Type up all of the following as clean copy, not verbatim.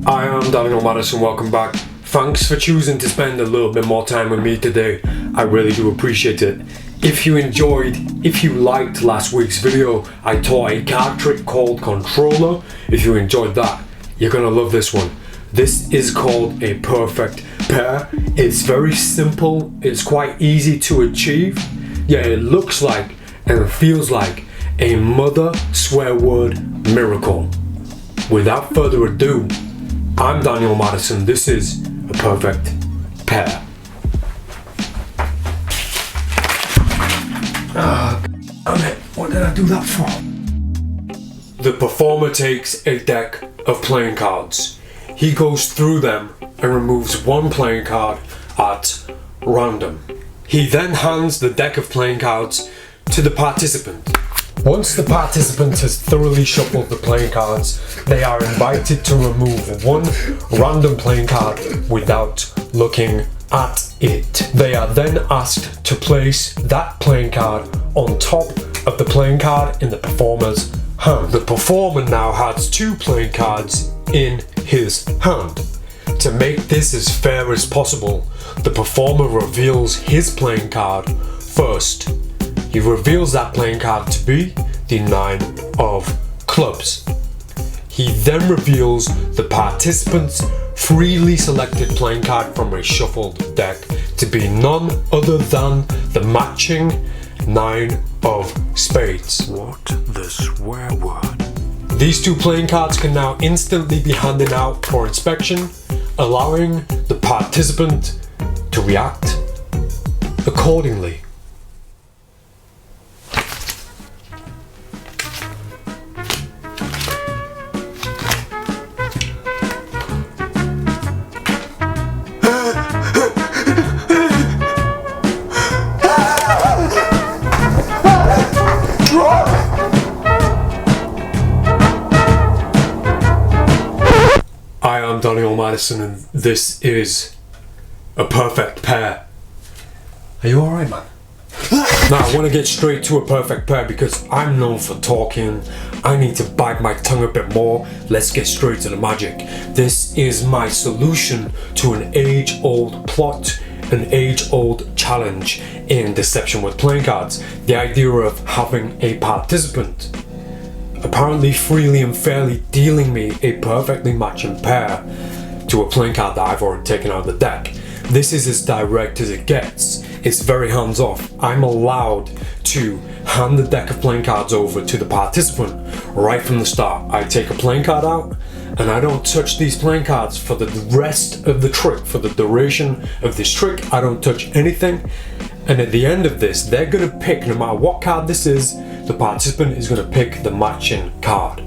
Hi, I'm Daniel Madison, welcome back. Thanks for choosing to spend a little bit more time with me today. I really do appreciate it. If you liked last week's video, I taught a card trick called Controller. If you enjoyed that, you're gonna love this one. This is called a perfect pair. It's very simple, it's quite easy to achieve. Yeah, it looks like and feels like a mother swear word miracle. Without further ado, I'm Daniel Madison. This is a perfect pair. What did I do that for? The performer takes a deck of playing cards. He goes through them and removes one playing card at random. He then hands the deck of playing cards to the participant. Once the participant has thoroughly shuffled the playing cards, they are invited to remove one random playing card without looking at it. They are then asked to place that playing card on top of the playing card in the performer's hand. The performer now has two playing cards in his hand. To make this as fair as possible, the performer reveals his playing card first. He reveals that playing card to be the 9 of clubs. He then reveals the participant's freely selected playing card from a shuffled deck to be none other than the matching 9 of spades. What the swear word? These two playing cards can now instantly be handed out for inspection, allowing the participant to react accordingly. I am Daniel Madison and this is a perfect pair. Are you alright, man? Now I want to get straight to a perfect pair because I'm known for talking. I need to bite my tongue a bit more. Let's get straight to the magic. This is my solution to an age-old plot, an age-old challenge in deception with playing cards. The idea of having a participant apparently freely and fairly dealing me a perfectly matching pair to a playing card that I've already taken out of the deck. This is as direct as it gets. It's very hands-off. I'm allowed to hand the deck of playing cards over to the participant right from the start. I take a playing card out and I don't touch these playing cards for the rest of the trick. For the duration of this trick, I don't touch anything. And at the end of this, they're gonna pick, no matter what card this is, the participant is gonna pick the matching card.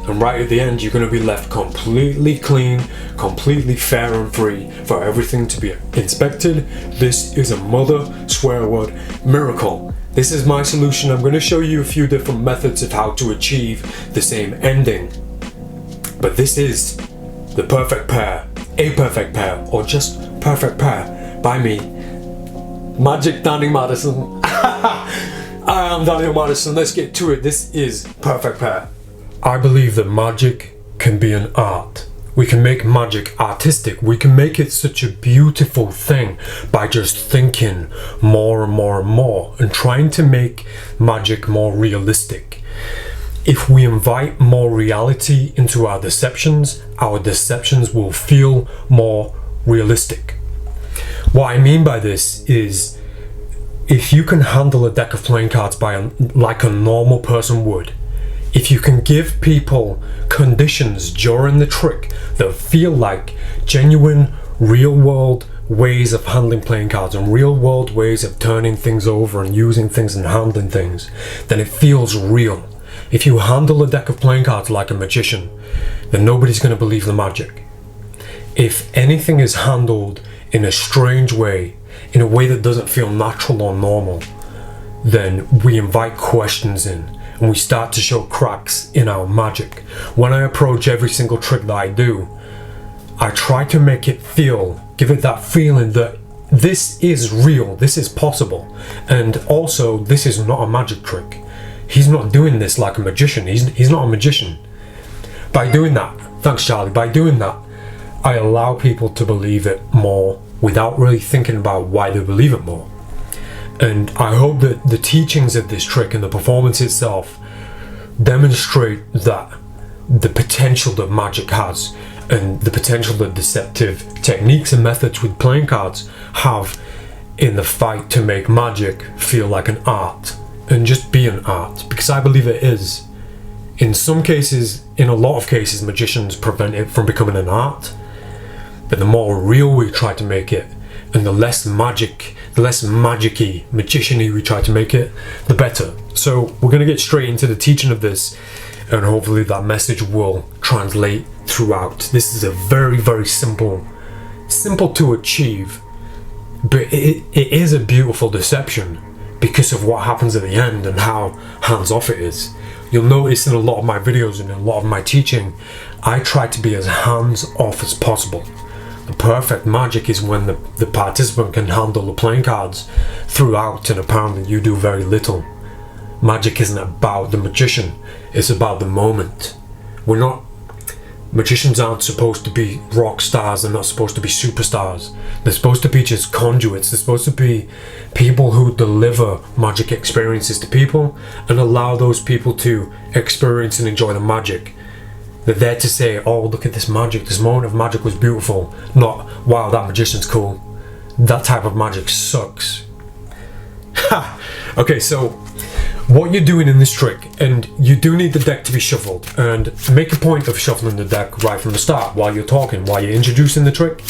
And right at the end, you're gonna be left completely clean, completely fair and free for everything to be inspected. This is a mother swear word miracle. This is my solution. I'm gonna show you a few different methods of how to achieve the same ending. But this is the perfect pair, a perfect pair, or just perfect pair by me, Magic Danny Madison. I am Daniel Madison. Let's get to it. This is perfect pair. I believe that magic can be an art. We can make magic artistic. We can make it such a beautiful thing by just thinking more and more and more and trying to make magic more realistic. If we invite more reality into our deceptions will feel more realistic. What I mean by this is, if you can handle a deck of playing cards like a normal person would, if you can give people conditions during the trick that feel like genuine, real-world ways of handling playing cards and real-world ways of turning things over and using things and handling things, then it feels real. If you handle a deck of playing cards like a magician, then nobody's going to believe the magic. If anything is handled in a strange way, in a way that doesn't feel natural or normal, then we invite questions in and we start to show cracks in our magic. When I approach every single trick that I do, I try to make it give it that feeling that this is real, this is possible, and also this is not a magic trick. He's not doing this like a magician. He's not a magician. By doing that, thanks Charlie, by doing that, I allow people to believe it more without really thinking about why they believe it more. And I hope that the teachings of this trick and the performance itself demonstrate that the potential that magic has, and the potential that deceptive techniques and methods with playing cards have in the fight to make magic feel like an art and just be an art, because I believe it is. In some cases, in a lot of cases, magicians prevent it from becoming an art, but the more real we try to make it, and the less magic-y, magician-y we try to make it, the better. So we're going to get straight into the teaching of this, and hopefully that message will translate throughout. This is a very, very simple to achieve, but it is a beautiful deception because of what happens at the end and how hands-off it is. You'll notice in a lot of my videos and in a lot of my teaching, I try to be as hands-off as possible. The perfect magic is when the participant can handle the playing cards throughout, and apparently you do very little. Magic isn't about the magician, it's about the moment. Magicians aren't supposed to be rock stars, they're not supposed to be superstars. They're supposed to be just conduits, they're supposed to be people who deliver magic experiences to people and allow those people to experience and enjoy the magic. They're there to say, oh, look at this magic, this moment of magic was beautiful, not, wow, that magician's cool. That type of magic sucks. Ha! Okay, so what you're doing in this trick, and you do need the deck to be shuffled, and make a point of shuffling the deck right from the start while you're talking, while you're introducing the trick.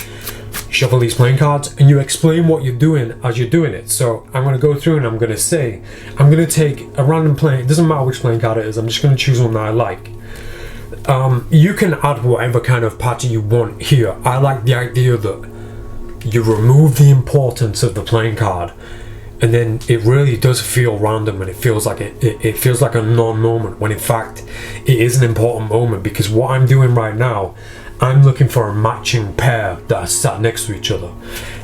Shuffle these playing cards and you explain what you're doing as you're doing it. So I'm going to go through and I'm going to take a random playing, it doesn't matter which playing card it is, I'm just going to choose one that I like. You can add whatever kind of pattern you want here. I like the idea that you remove the importance of the playing card, and then it really does feel random, and it feels like it feels like a non-moment, when in fact it is an important moment, because what I'm doing right now, I'm looking for a matching pair that are sat next to each other.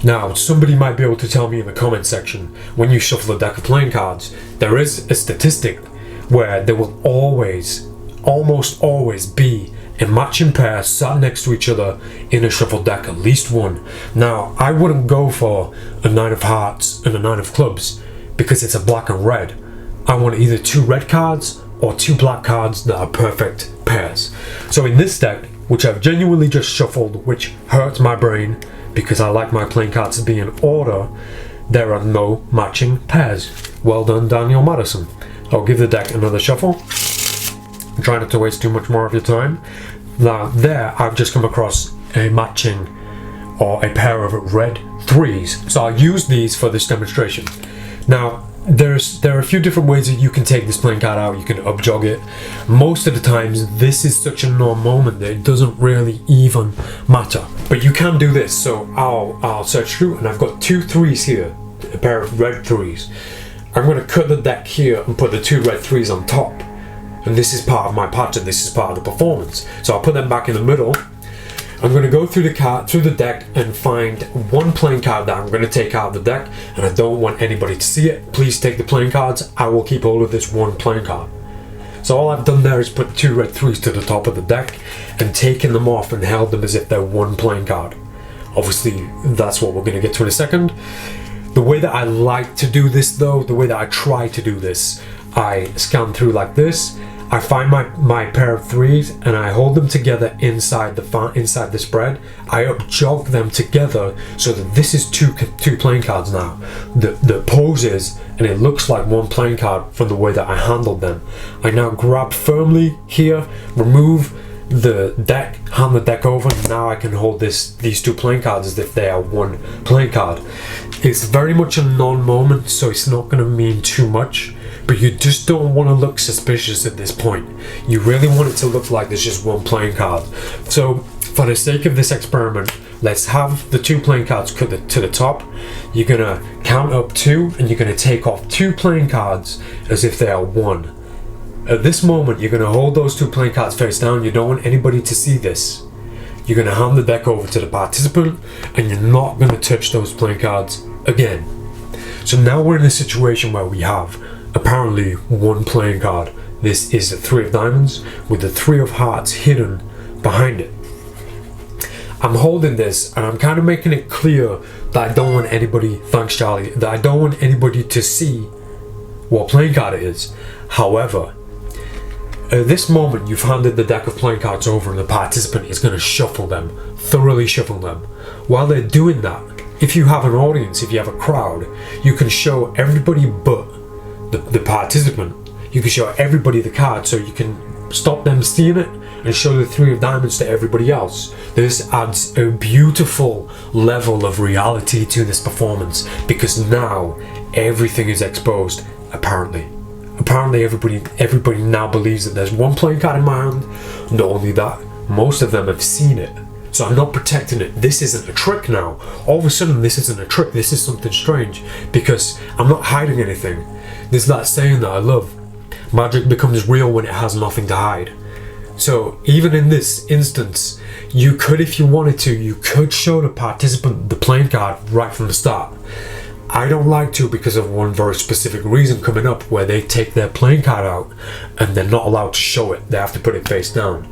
Now, somebody might be able to tell me in the comment section, when you shuffle a deck of playing cards, there is a statistic where there will almost always be a matching pair sat next to each other in a shuffled deck, at least one. Now, I wouldn't go for a 9 of hearts and a 9 of clubs because it's a black and red. I want either 2 red cards or 2 black cards that are perfect pairs. So in this deck, which I've genuinely just shuffled, which hurts my brain because I like my playing cards to be in order, there are no matching pairs. Well done, Daniel Madison. I'll give the deck another shuffle. I'm trying not to waste too much more of your time. Now there, I've just come across a matching, or a pair of red 3s. So I'll use these for this demonstration. Now, there are a few different ways that you can take this playing card out. You can up-jog it. Most of the times, this is such a non-moment that it doesn't really even matter. But you can do this. So I'll search through, and I've got 2 3s here, a pair of red 3s. I'm going to cut the deck here and put the 2 red 3s on top. And this is part of my pattern, this is part of the performance. So I'll put them back in the middle. I'm going to go through the deck and find one playing card that I'm going to take out of the deck, and I don't want anybody to see it. Please take the playing cards, I will keep hold of this one playing card. So all I've done there is put 2 red 3s to the top of the deck and taken them off and held them as if they're one playing card. Obviously, that's what we're going to get to in a second. The way that I like to do this though, the way that I try to do this, I scan through like this. I find my pair of 3s and I hold them together inside the spread. I up-jog them together so that this is two playing cards now. The poses, and it looks like one playing card from the way that I handled them. I now grab firmly here, remove the deck, hand the deck over, and now I can hold these 2 playing cards as if they are one playing card. It's very much a non-moment, so it's not going to mean too much. But you just don't want to look suspicious at this point. You really want it to look like there's just one playing card. So, for the sake of this experiment, let's have the 2 playing cards cut to the top. You're going to count up 2, and you're going to take off 2 playing cards as if they are one. At this moment, you're going to hold those 2 playing cards face down. You don't want anybody to see this. You're going to hand the deck over to the participant, and you're not going to touch those playing cards again. So now we're in a situation where we have apparently one playing card. This is the 3 of diamonds with the 3 of hearts hidden behind it. I'm holding this and I'm kind of making it clear that I don't want anybody, thanks Charlie, that I don't want anybody to see what playing card it is. However, at this moment you've handed the deck of playing cards over and the participant is going to shuffle them, thoroughly shuffle them. While they're doing that, if you have an audience, if you have a crowd, you can show everybody but the participant, you can show everybody the card so you can stop them seeing it and show the 3 of diamonds to everybody else. This adds a beautiful level of reality to this performance because now everything is exposed. Apparently everybody now believes that there's one playing card in my hand. Not only that, most of them have seen it, so I'm not protecting it. This isn't a trick now. All of a sudden this isn't a trick, this is something strange because I'm not hiding anything. There's that saying that I love, magic becomes real when it has nothing to hide. So even in this instance, you could, if you wanted to, you could show the participant the playing card right from the start. I don't like to because of one very specific reason coming up where they take their playing card out and they're not allowed to show it. They have to put it face down.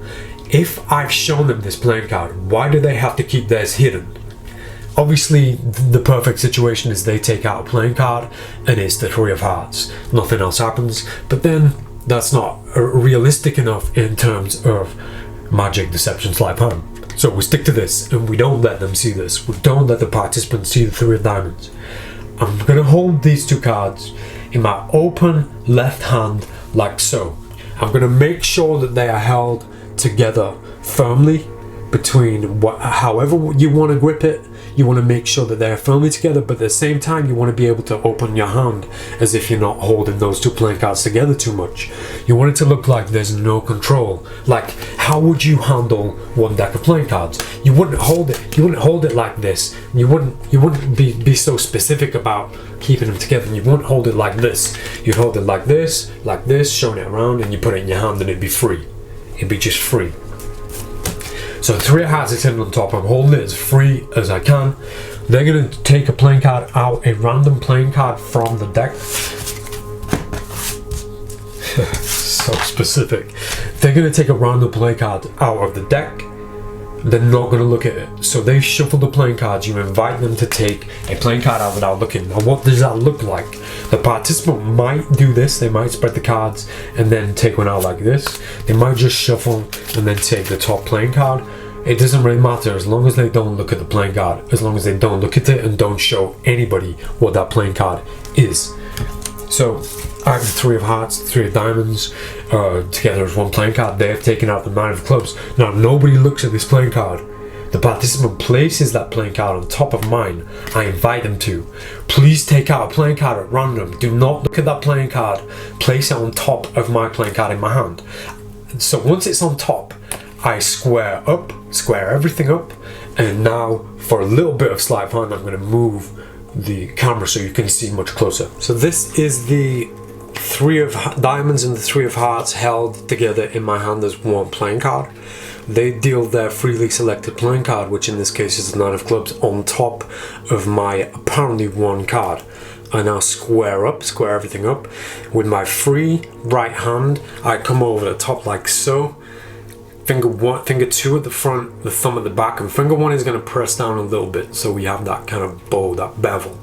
If I've shown them this playing card, why do they have to keep theirs hidden? Obviously, the perfect situation is they take out a playing card and it's the 3 of hearts. Nothing else happens, but then that's not realistic enough in terms of magic, deception, sleight of hand. So we stick to this and we don't let them see this. We don't let the participants see the 3 of diamonds. I'm going to hold these 2 cards in my open left hand like so. I'm going to make sure that they are held together firmly between however you want to grip it. You want to make sure that they're firmly together, but at the same time you want to be able to open your hand as if you're not holding those 2 playing cards together too much. You want it to look like there's no control. Like, how would you handle one deck of playing cards? You wouldn't hold it like this. You wouldn't be so specific about keeping them together. You wouldn't hold it like this. You'd hold it like this, showing it around, and you put it in your hand and it'd be free. It'd be just free. So the 3 of hearts is sitting on top. I'm holding it as free as I can. They're going to take a playing card out, a random playing card from the deck. So specific. They're going to take a random playing card out of the deck. They're not going to look at it. So they shuffle the playing cards. You invite them to take a playing card out without looking. Now what does that look like? The participant might do this. They might spread the cards and then take one out like this. They might just shuffle and then take the top playing card. It doesn't really matter as long as they don't look at the playing card. As long as they don't look at it and don't show anybody what that playing card is. So I have the 3 of hearts, 3 of diamonds, together as one playing card. They have taken out the 9 of clubs. Now nobody looks at this playing card. The participant places that playing card on top of mine. I invite them to. Please take out a playing card at random. Do not look at that playing card. Place it on top of my playing card in my hand. So once it's on top, I square everything up, and now for a little bit of sleight of hand, I'm going to move the camera so you can see much closer. So this is the 3 of diamonds and the 3 of hearts held together in my hand as one playing card. They deal their freely selected playing card, which in this case is the 9 of clubs, on top of my apparently 1 card. I now square everything up. With my free right hand, I come over the top like so. Finger 2 at the front, the thumb at the back, and finger 1 is going to press down a little bit so we have that kind of bow, that bevel.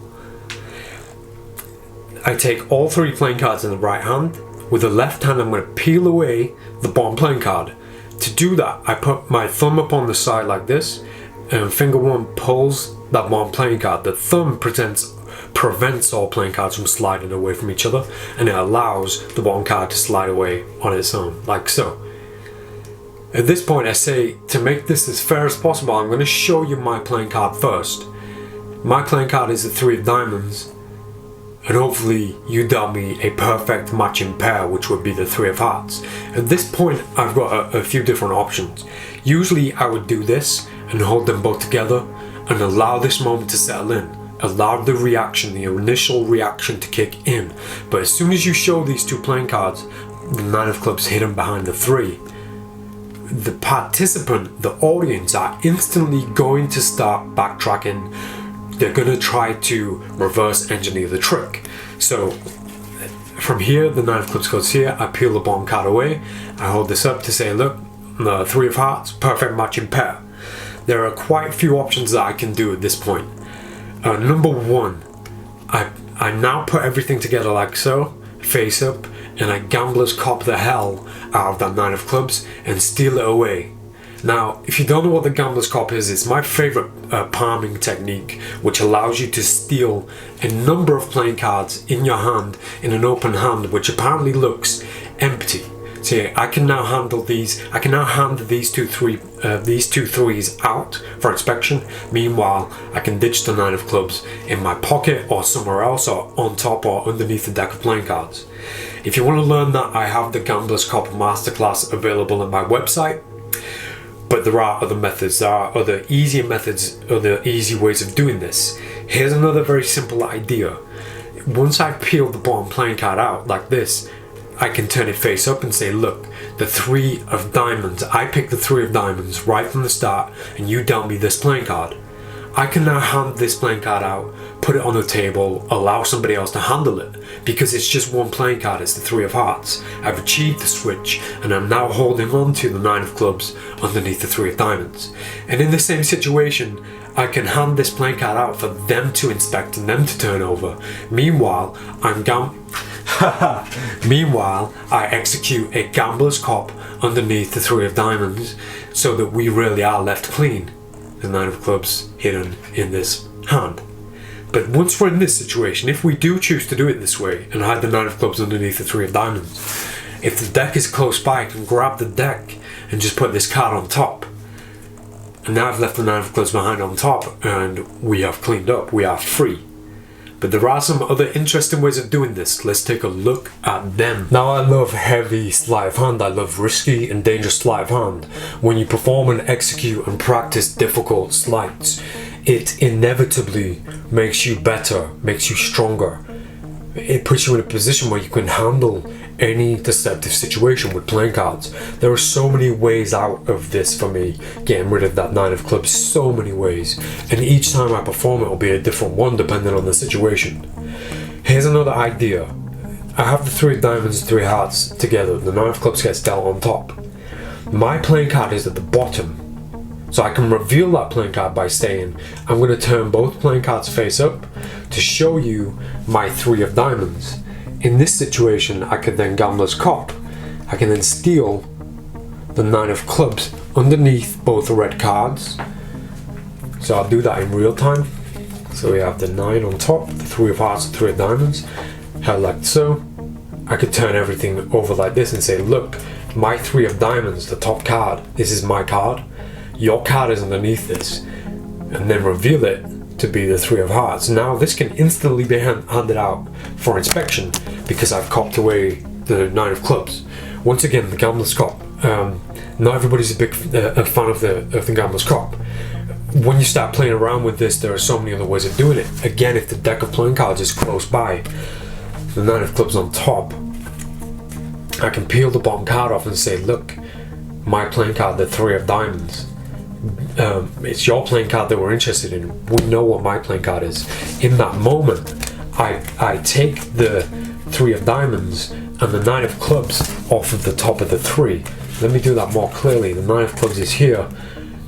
I take all 3 playing cards in the right hand. With the left hand I'm going to peel away the bottom playing card. To do that, I put my thumb up on the side like this, and finger 1 pulls that bottom playing card. The thumb prevents all playing cards from sliding away from each other, and it allows the bottom card to slide away on its own, like so. At this point I say, to make this as fair as possible, I'm going to show you my playing card first. My playing card is the 3 of diamonds, and hopefully you dealt me a perfect matching pair, which would be the 3 of hearts. At this point I've got a few different options. Usually I would do this and hold them both together and allow this moment to settle in. Allow the reaction, the initial reaction to kick in. But as soon as you show these 2 playing cards, the 9 of clubs hidden behind the 3, the participant, the audience, are instantly going to start backtracking. They're going to try to reverse engineer the trick. So from here, the 9 of clubs goes here, I peel the bottom card away, I hold this up to say, look, the 3 of hearts, perfect matching pair. there are quite a few options that I can do at this point. Number one, I now put everything together like so, face up, and I gambler's cop the hell out of that 9 of clubs and steal it away. Now, if you don't know what the gambler's cop is, it's my favorite palming technique, which allows you to steal a number of playing cards in your hand in an open hand, which apparently looks empty. So yeah, I can now handle these. I can now hand these two threes out for inspection. Meanwhile, I can ditch the 9 of clubs in my pocket or somewhere else, or on top or underneath the deck of playing cards. If you want to learn that, I have the Gambler's Cop Masterclass available on my website. But there are other methods. There are other easier methods, other easy ways of doing this. Here's another very simple idea. Once I've peeled the bottom playing card out like this, I can turn it face up and say, look, the 3 of diamonds. I picked the 3 of diamonds right from the start, and you dealt me this playing card. I can now hand this playing card out, put it on the table, allow somebody else to handle it, because it's just one playing card, it's the 3 of hearts. I've achieved the switch, and I'm now holding on to the 9 of clubs underneath the 3 of diamonds. And in the same situation, I can hand this playing card out for them to inspect and them to turn over. Meanwhile, Meanwhile, I execute a gambler's cop underneath the 3 of diamonds, so that we really are left clean. The 9 of clubs hidden in this hand. But once we're in this situation, if we do choose to do it this way and hide the 9 of clubs underneath the 3 of diamonds, if the deck is close by, I can grab the deck and just put this card on top. And now I've left the 9 of clubs behind on top, and we have cleaned up, we are free. But there are some other interesting ways of doing this. Let's take a look at them. Now, I love heavy sleight of hand. I love risky and dangerous sleight of hand. When you perform and execute and practice difficult sleights, it inevitably makes you better, makes you stronger. It puts you in a position where you can handle any deceptive situation with playing cards. There are so many ways out of this for me, getting rid of that 9 of clubs, so many ways. And each time I perform it will be a different one depending on the situation. Here's another idea. I have the 3 of diamonds and 3 hearts together. The 9 of clubs gets dealt on top. My playing card is at the bottom. So I can reveal that playing card by saying, I'm going to turn both playing cards face up to show you my 3 of diamonds. In this situation, I can then gambler's cop. I can then steal the 9 of clubs underneath both the red cards. So I'll do that in real time. So we have the 9 on top, the 3 of hearts, the 3 of diamonds, held like so. I could turn everything over like this and say, look, my 3 of diamonds, the top card, this is my card. Your card is underneath this. And then reveal it to be the 3 of hearts. Now this can instantly be handed out for inspection because I've copped away the 9 of clubs. Once again, the gambler's cop. Not everybody's a big fan of the gambler's cop. When you start playing around with this, there are so many other ways of doing it. Again, if the deck of playing cards is close by, the 9 of clubs on top, I can peel the bottom card off and say, look, my playing card, the 3 of diamonds. It's your playing card that we're interested in. We know what my playing card is. In that moment, I take the 3 of diamonds and the 9 of clubs off of the top of the 3. Let me do that more clearly. The 9 of clubs is here.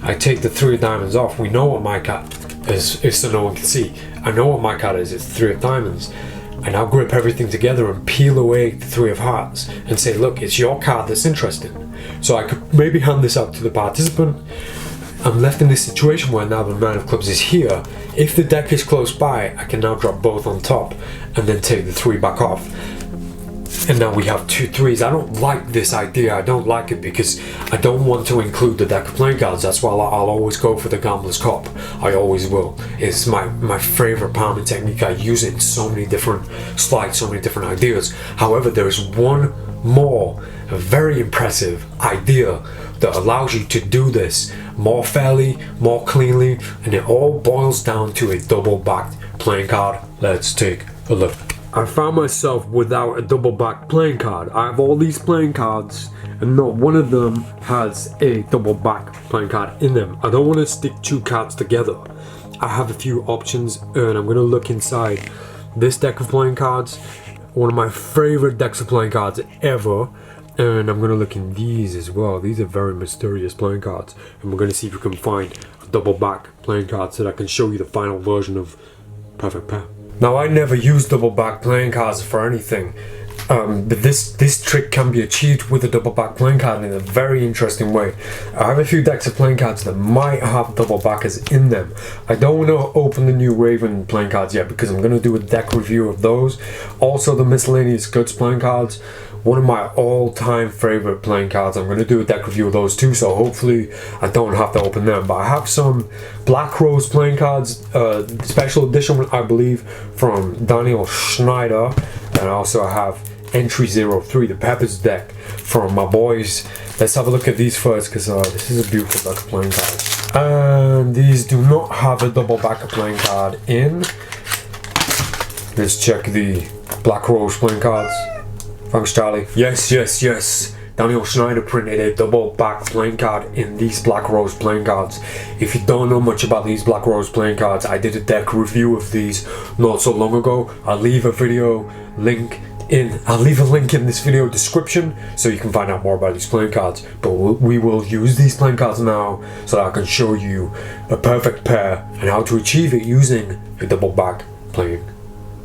I take the 3 of diamonds off. We know what my card is so no one can see. I know what my card is. It's 3 of diamonds. I now grip everything together and peel away the 3 of hearts and say, look, it's your card that's interesting. So I could maybe hand this out to the participant. I'm left in this situation where now the 9 of clubs is here. If the deck is close by, I can now drop both on top and then take the 3 back off. And now we have 2 3s. I don't like this idea. I don't like it because I don't want to include the deck of playing cards. That's why I'll always go for the gambler's cop. I always will. It's my favorite palming technique. I use it in so many different slides, so many different ideas. However, there is one more very impressive idea that allows you to do this more fairly, more cleanly, and it all boils down to a double-backed playing card. Let's take a look. I found myself without a double-backed playing card. I have all these playing cards and not one of them has a double-backed playing card in them. I don't want to stick 2 cards together. I have a few options and I'm going to look inside this deck of playing cards. One of my favorite decks of playing cards ever. And I'm gonna look in these as well. These are very mysterious playing cards, and we're gonna see if we can find a double back playing card so that I can show you the final version of Perfect Pair. Now, I never use double back playing cards for anything, but this trick can be achieved with a double back playing card in a very interesting way. I have a few decks of playing cards that might have double backers in them. I don't want to open the new Raven playing cards yet because I'm going to do a deck review of those. Also the miscellaneous goods playing cards, one of my all-time favorite playing cards. I'm going to do a deck review of those too, so hopefully I don't have to open them. But I have some Black Rose playing cards, special edition I believe, from Daniel Schneider, and I also have Entry 03, the Peppers deck from my boys. Let's have a look at these first, because this is a beautiful deck of playing cards. And these do not have a double backer playing card in. Let's check the Black Rose playing cards. Thanks, Charlie. Yes. Daniel Schneider printed a double back playing card in these Black Rose playing cards. If you don't know much about these Black Rose playing cards, I did a deck review of these not so long ago. I'll leave a link in this video description so you can find out more about these playing cards. But we will use these playing cards now so that I can show you a perfect pair and how to achieve it using a double back playing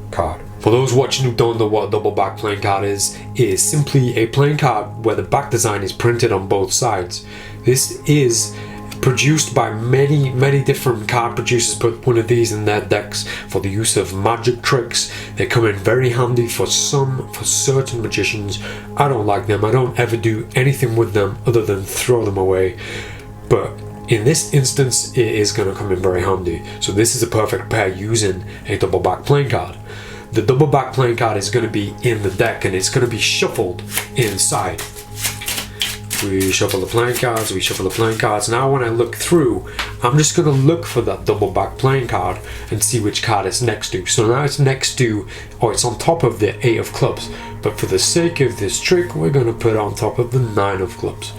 card. For those watching who don't know what a double back playing card is simply a playing card where the back design is printed on both sides. This is produced by many different card producers. Put one of these in their decks for the use of magic tricks. They come in very handy for certain magicians. I don't like them. I don't ever do anything with them other than throw them away. But in this instance, it is going to come in very handy. So this is a perfect pair using a double back playing card. The double back playing card is going to be in the deck and it's going to be shuffled inside. We shuffle the playing cards, Now when I look through, I'm just going to look for that double back playing card and see which card it's next to. So now it's next to, or it's on top of the 8 of clubs. But for the sake of this trick, we're going to put it on top of the 9 of clubs.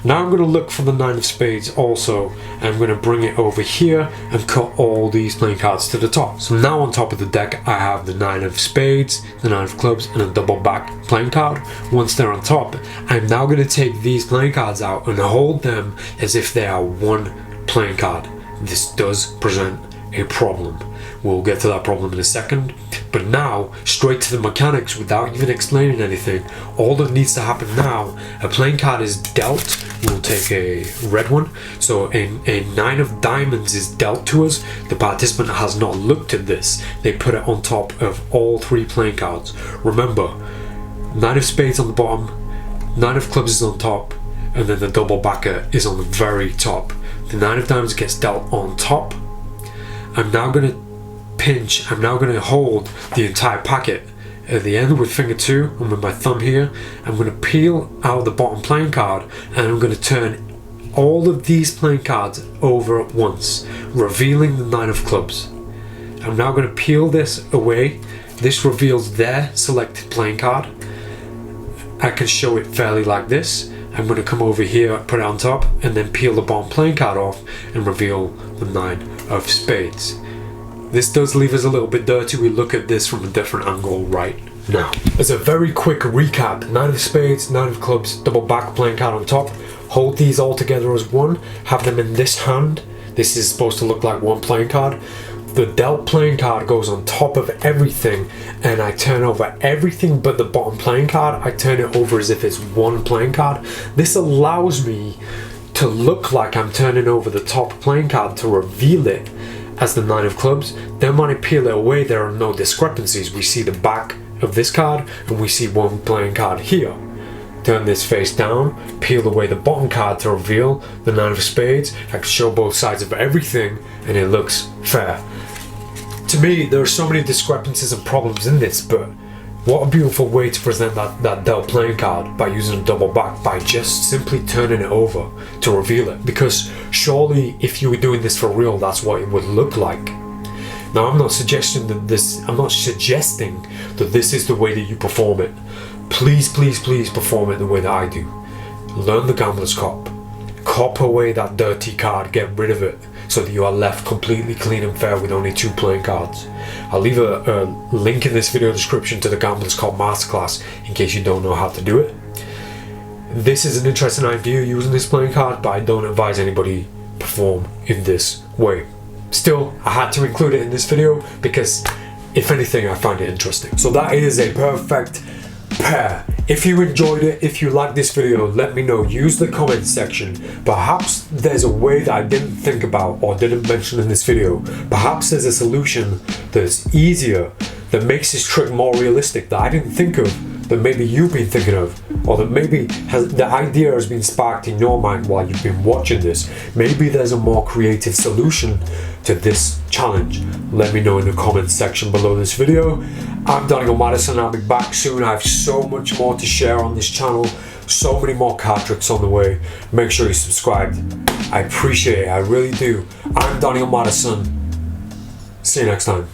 Now I'm going to look for the 9 of spades also, and I'm going to bring it over here and cut all these playing cards to the top. So now on top of the deck, I have the 9 of spades, the 9 of clubs, and a double back playing card. Once they're on top, I'm now going to take these playing cards out and hold them as if they are one playing card. This does present a problem. We'll get to that problem in a second. But now, straight to the mechanics without even explaining anything. All that needs to happen now, a playing card is dealt. We'll take a red one. So a 9 of diamonds is dealt to us. The participant has not looked at this. They put it on top of all 3 playing cards. Remember, 9 of spades on the bottom, 9 of clubs is on top, and then the double backer is on the very top. The 9 of diamonds gets dealt on top. I'm now going to hold the entire packet at the end with finger 2 and with my thumb here. I'm going to peel out the bottom playing card and I'm going to turn all of these playing cards over at once, revealing the 9 of clubs. I'm now going to peel this away. This reveals their selected playing card. I can show it fairly like this. I'm going to come over here, put it on top, and then peel the bottom playing card off and reveal the 9 of spades. This does leave us a little bit dirty. We look at this from a different angle right now. As a very quick recap, 9 of spades, 9 of clubs, double back playing card on top. Hold these all together as one, have them in this hand. This is supposed to look like one playing card. The dealt playing card goes on top of everything, and I turn over everything but the bottom playing card. I turn it over as if it's one playing card. This allows me to look like I'm turning over the top playing card to reveal it as the 9 of clubs. Then when I peel it away, there are no discrepancies. We see the back of this card and we see one playing card here. Turn this face down, peel away the bottom card to reveal the 9 of spades. I can show both sides of everything and it looks fair. To me, there are so many discrepancies and problems in this, but what a beautiful way to present that dealt playing card by using a double back, by just simply turning it over to reveal it. Because surely if you were doing this for real, that's what it would look like. Now I'm not suggesting that this is the way that you perform it. Please perform it the way that I do. Learn the gambler's cop. Cop away that dirty card, get rid of it, so that you are left completely clean and fair with only 2 playing cards. I'll leave a link in this video description to the Gambler's Cop Masterclass in case you don't know how to do it. this is an interesting idea using this playing card, but I don't advise anybody perform in this way. Still, I had to include it in this video because if anything, I find it interesting. So that is a perfect pair. If you enjoyed it, if you liked this video, let me know. Use the comment section. Perhaps there's a way that I didn't think about or didn't mention in this video. Perhaps there's a solution that's easier, that makes this trick more realistic, that I didn't think of, that maybe you've been thinking of, or that maybe the idea has been sparked in your mind while you've been watching this. Maybe there's a more creative solution to this challenge. Let me know in the comments section below this video. I'm Daniel Madison. I'll be back soon. I have so much more to share on this channel, so many more card tricks on the way. Make sure you subscribe. I appreciate it, I really do. I'm Daniel Madison. See you next time.